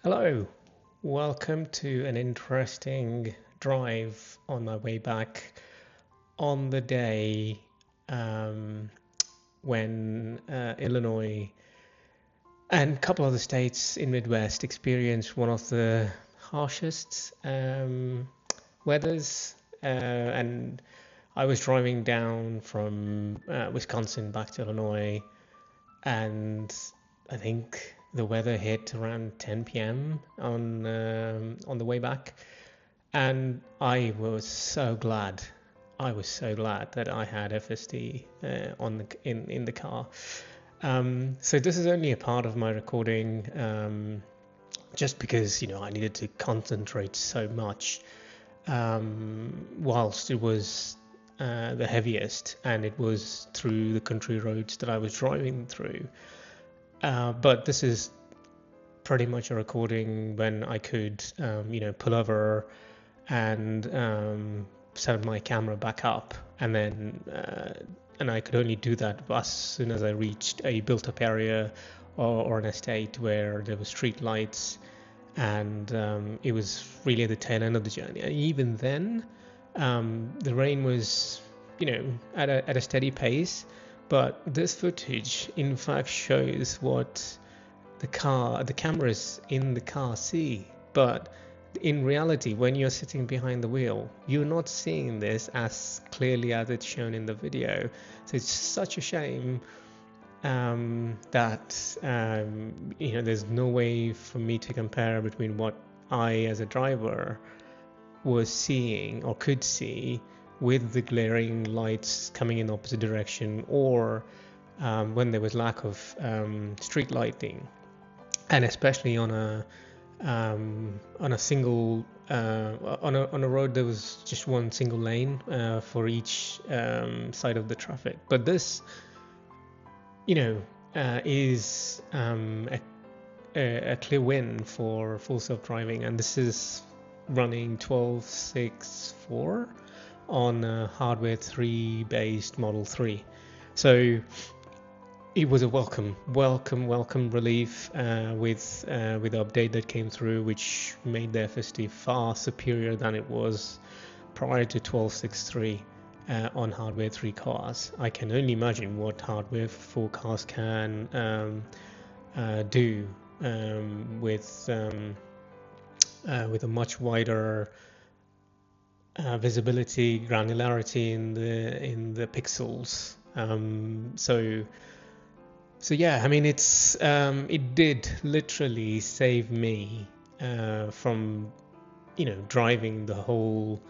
Hello, welcome to an interesting drive on my way back on the day um, when Illinois and a couple other states in Midwest experienced one of the harshest weathers. And I was driving down from Wisconsin back to Illinois, and I think the weather hit around 10 p.m. On the way back, and I was so glad. I was so glad that I had FSD in the car. So this is only a part of my recording, just because I needed to concentrate so much whilst it was the heaviest, and it was through the country roads that I was driving through. But this is pretty much a recording when I could, pull over and set my camera back up, and I could only do that as soon as I reached a built-up area or an estate where there were street lights, and it was really at the tail end of the journey. And even then, the rain was, at a steady pace. But this footage, in fact, shows what the cameras in the car see. But in reality, when you're sitting behind the wheel, you're not seeing this as clearly as it's shown in the video. So it's such a shame that there's no way for me to compare between what I, as a driver, was seeing or could see with the glaring lights coming in opposite direction, or when there was lack of street lighting, and especially on a single on a road there was just one single lane for each side of the traffic. But this, is a clear win for full self-driving, and this is running 12.6.4 on hardware 3 based Model 3. So it was a welcome relief with the update that came through, which made the FSD far superior than it was prior to 12.6.3 on hardware 3 cars. I can only imagine what hardware 4 cars can do with a much wider visibility, granularity in the pixels. So yeah, I mean, it did literally save me from driving the whole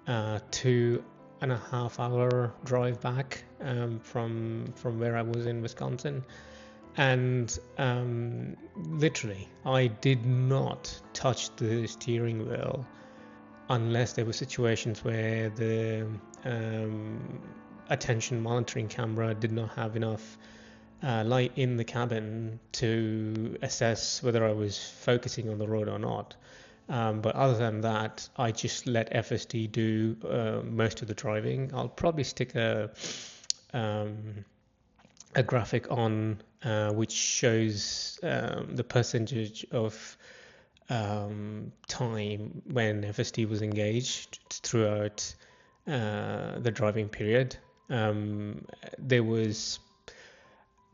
2.5 hour drive back from where I was in Wisconsin. And literally, I did not touch the steering wheel unless there were situations where the attention monitoring camera did not have enough light in the cabin to assess whether I was focusing on the road or not. But other than that, I just let FSD do most of the driving. I'll probably stick a graphic on which shows the percentage of time when FSD was engaged throughout the driving period. There was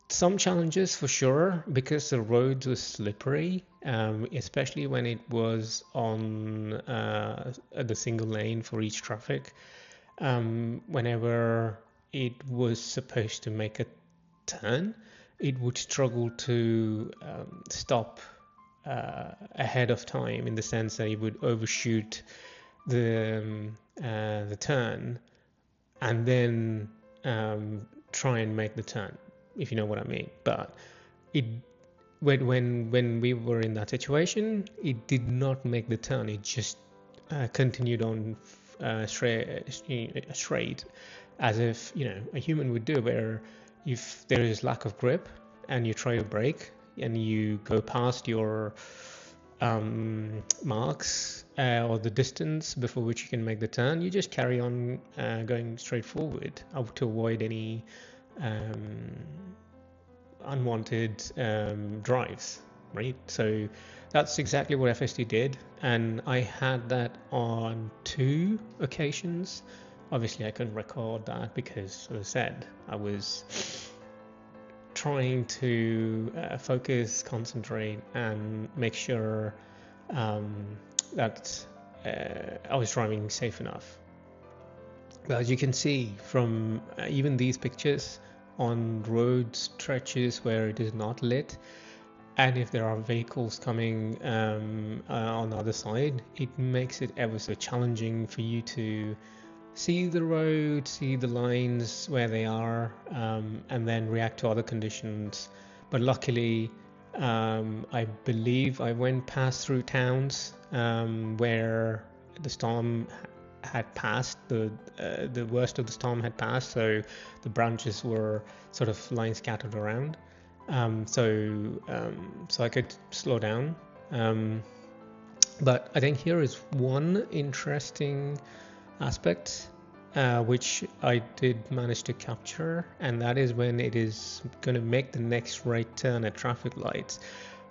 some challenges for sure because the roads were slippery, especially when it was on the single lane for each traffic. Whenever it was supposed to make a turn, it would struggle to stop ahead of time, in the sense that it would overshoot the turn and then try and make the turn, if you know what I mean. But it when we were in that situation, it did not make the turn. It just continued on straight, as if a human would do, where if there is lack of grip and you try to brake and you go past your marks or the distance before which you can make the turn, you just carry on going straight forward to avoid any unwanted drives, right? So that's exactly what FSD did, and I had that on 2 occasions. Obviously, I couldn't record that because, as I said, I was trying to focus, concentrate, and make sure that I was driving safe enough. But as you can see from even these pictures, on road stretches where it is not lit, and if there are vehicles coming on the other side, it makes it ever so challenging for you to see the road, see the lines where they are, and then react to other conditions. But luckily, I believe I went past through towns where the storm had passed, the worst of the storm had passed, so the branches were sort of lying scattered around. So I could slow down. But I think here is one interesting aspect which I did manage to capture, and that is when it is going to make the next right turn at traffic lights.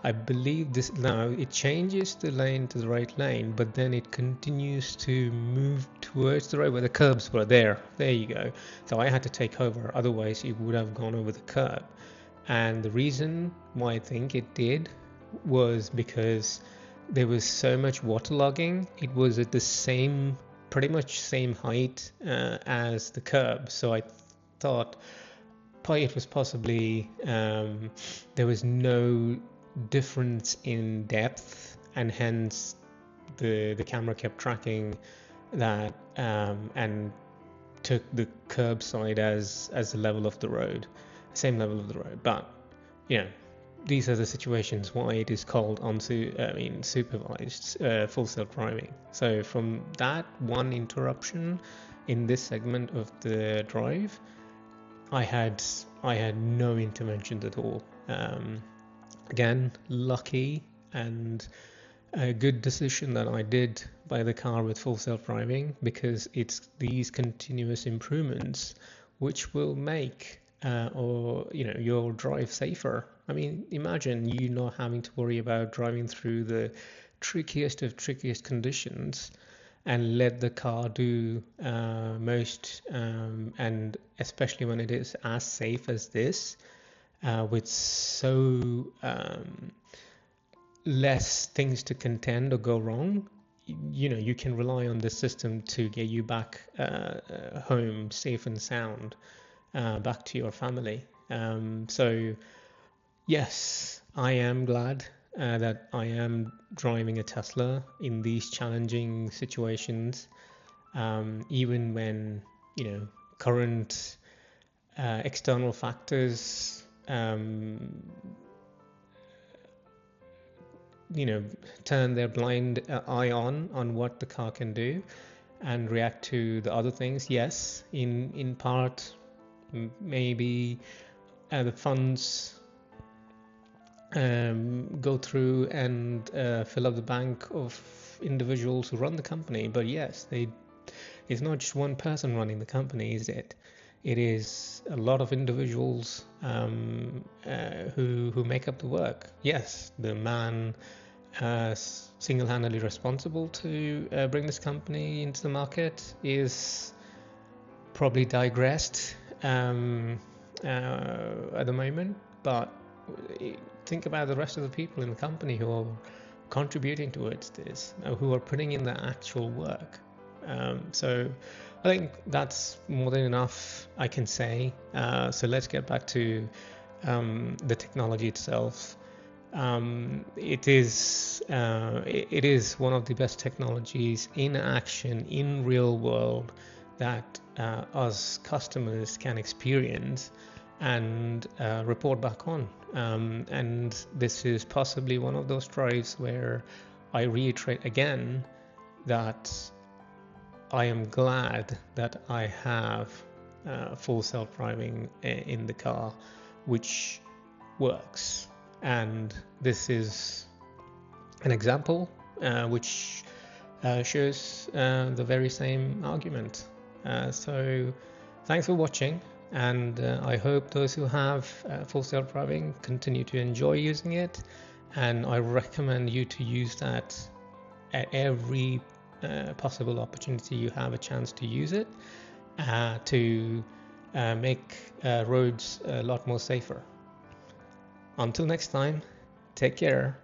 I believe this now it changes the lane to the right lane, but then it continues to move towards the right where the curbs were. There you go. So I had to take over, otherwise it would have gone over the curb. And the reason why I think it did was because there was so much waterlogging. It was at the pretty much same height as the curb. So I thought it was possibly there was no difference in depth, and hence the camera kept tracking that and took the curb side as the level of the road, same level of the road. But these are the situations why it is called supervised full self-driving. So from that one interruption in this segment of the drive, I had no interventions at all. Again, lucky and a good decision that I did buy the car with full self-driving, because it's these continuous improvements which will make your drive safer. I mean, imagine you not having to worry about driving through the trickiest of trickiest conditions and let the car do most, and especially when it is as safe as this, with so less things to contend or go wrong. You can rely on the system to get you back home safe and sound, back to your family. So yes, I am glad that I am driving a Tesla in these challenging situations, even when current external factors turn their blind eye on what the car can do and react to the other things. Yes, in part, maybe the funds go through and fill up the bank of individuals who run the company. But yes, it's not just one person running the company, is it? It is a lot of individuals who make up the work. Yes, the man single-handedly responsible to bring this company into the market is probably digressed at the moment, but think about the rest of the people in the company who are contributing towards this, who are putting in the actual work. So I think that's more than enough I can say. So let's get back to the technology itself. It is one of the best technologies in action in real world that us customers can experience and report back on. And this is possibly one of those drives where I reiterate again that I am glad that I have full self-driving in the car, which works. And this is an example which shows the very same argument. So thanks for watching, and I hope those who have full self-driving continue to enjoy using it and I recommend you to use that at every possible opportunity you have a chance to use it to make roads a lot more safer. Until next time, take care.